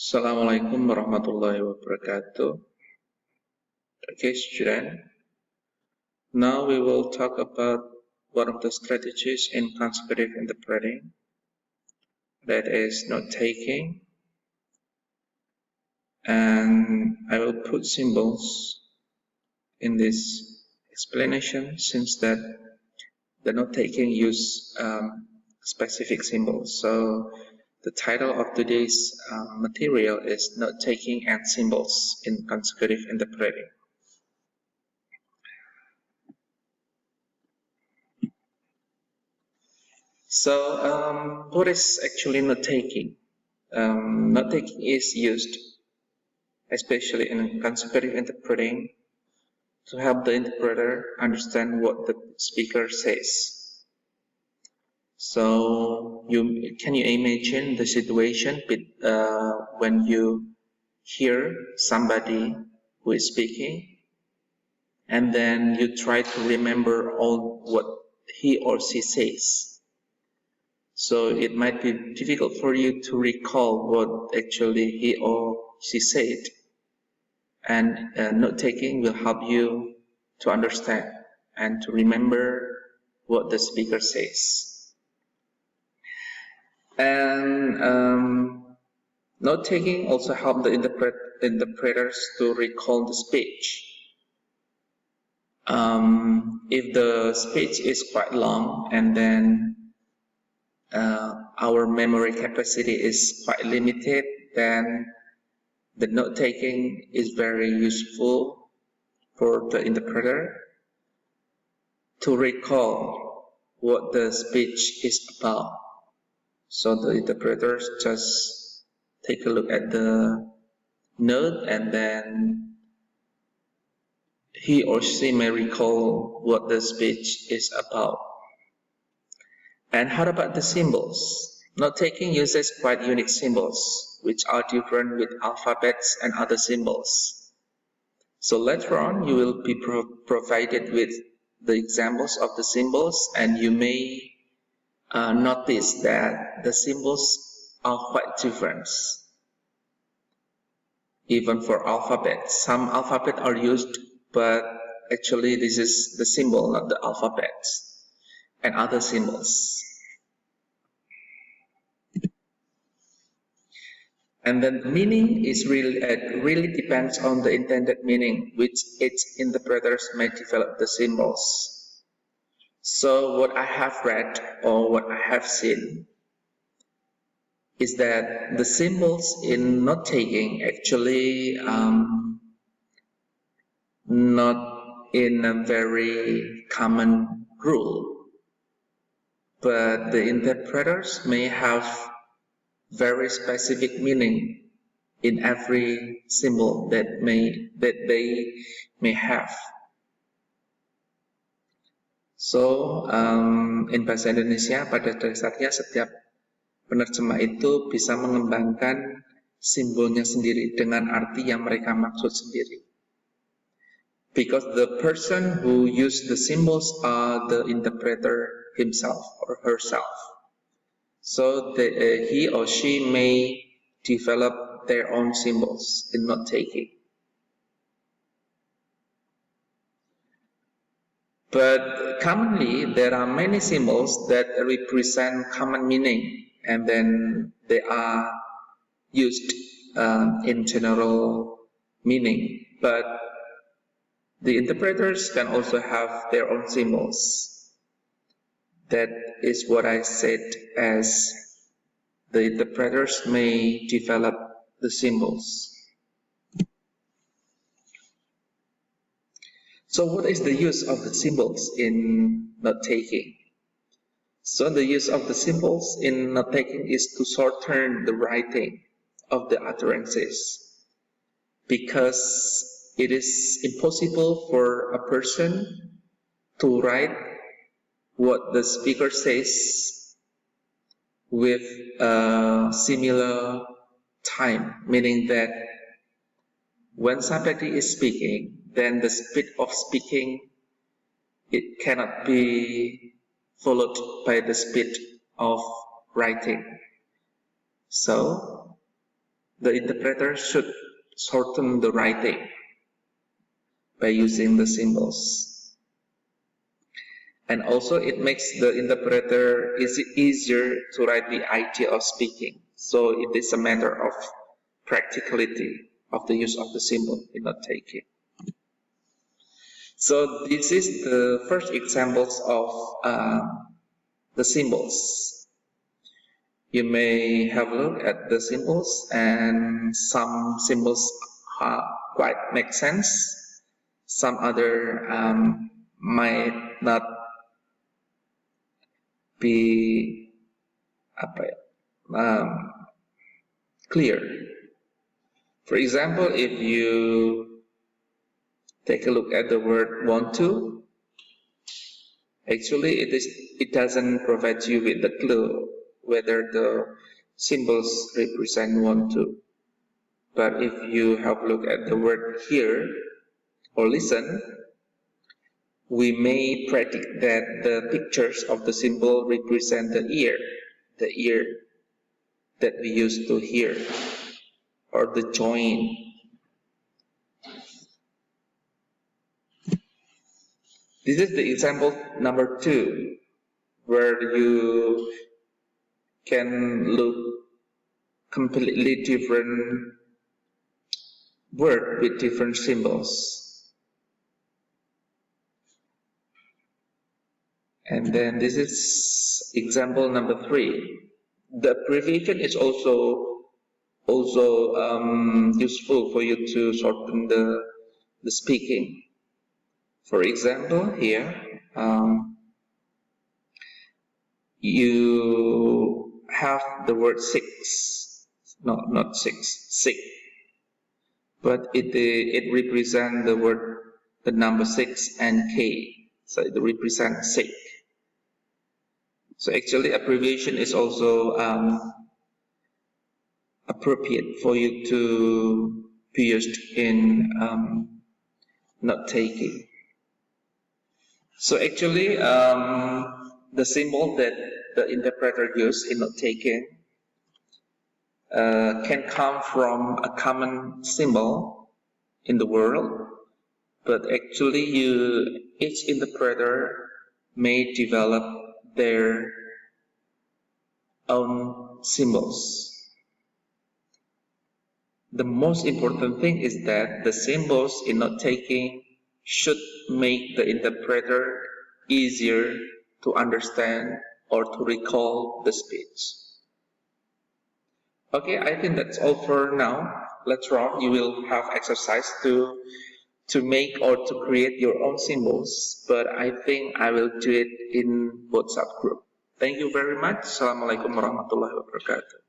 Assalamualaikum warahmatullahi wabarakatuh. Okay, student. Now we will talk about one of the strategies in consecutive interpreting, that is note-taking. And I will put symbols in this explanation since that the note-taking use specific symbols. So the title of today's material is Note-taking and Symbols in Consecutive Interpreting. So, what is actually note-taking? Note-taking is used, especially in consecutive interpreting, to help the interpreter understand what the speaker says. So, can you imagine the situation when you hear somebody who is speaking, and then you try to remember all what he or she says? So it might be difficult for you to recall what actually he or she said, and note-taking will help you to understand and to remember what the speaker says. And note-taking also helps the interpreters to recall the speech. If the speech is quite long and then our memory capacity is quite limited, then the note-taking is very useful for the interpreter to recall what the speech is about. So the interpreters just take a look at the note and then he or she may recall what the speech is about. And how about the symbols? Note-taking uses quite unique symbols, which are different with alphabets and other symbols. So later on, you will be provided with the examples of the symbols, and you may notice that the symbols are quite different. Even for alphabets, some alphabets are used, but actually this is the symbol, not the alphabet, and other symbols. And then the meaning is really depends on the intended meaning, which each interpreters may develop the symbols. So what I have read or what I have seen is that the symbols in note-taking actually not in a very common rule, but the interpreters may have very specific meaning in every symbol that they may have. So, in bahasa Indonesia, pada dasarnya setiap penerjemah itu bisa mengembangkan simbolnya sendiri dengan arti yang mereka maksud sendiri. Because the person who use the symbols are the interpreter himself or herself. So he or she may develop their own symbols in note-taking. But commonly, there are many symbols that represent common meaning, and then they are used in general meaning. But the interpreters can also have their own symbols. That is what I said as the interpreters may develop the symbols. So what is the use of the symbols in note-taking? So the use of the symbols in note-taking is to shorten the writing of the utterances, because it is impossible for a person to write what the speaker says with a similar time, meaning that when somebody is speaking, then the speed of speaking, it cannot be followed by the speed of writing. So the interpreter should shorten the writing by using the symbols. And also it makes the interpreter easier to write the idea of speaking. So it is a matter of practicality of the use of the symbol in note taking. So this is the first examples of the symbols. You may have a look at the symbols, and some symbols quite make sense. Some other might not be clear. For example, if you take a look at the word want to, actually it doesn't provide you with the clue whether the symbols represent want to. But if you have a look at the word hear or listen, we may predict that the pictures of the symbol represent the ear that we use to hear, or the joint. This is the example number 2, where you can look completely different word with different symbols. And then this is example number 3. The abbreviation is also useful for you to shorten the speaking. For example, here you have the word six, not six, sick, but it represents the number 6 and K, so it represents sick. So actually abbreviation is also appropriate for you to be used in note taking. So actually the symbol that the interpreter used in note taking can come from a common symbol in the world, but actually each interpreter may develop their own symbols. The most important thing is that the symbols in note taking should make the interpreter easier to understand or to recall the speech. Okay, I think that's all for now. Later on, you will have exercise to make or to create your own symbols, but I think I will do it in WhatsApp group. Thank you very much. Assalamualaikum warahmatullahi wabarakatuh.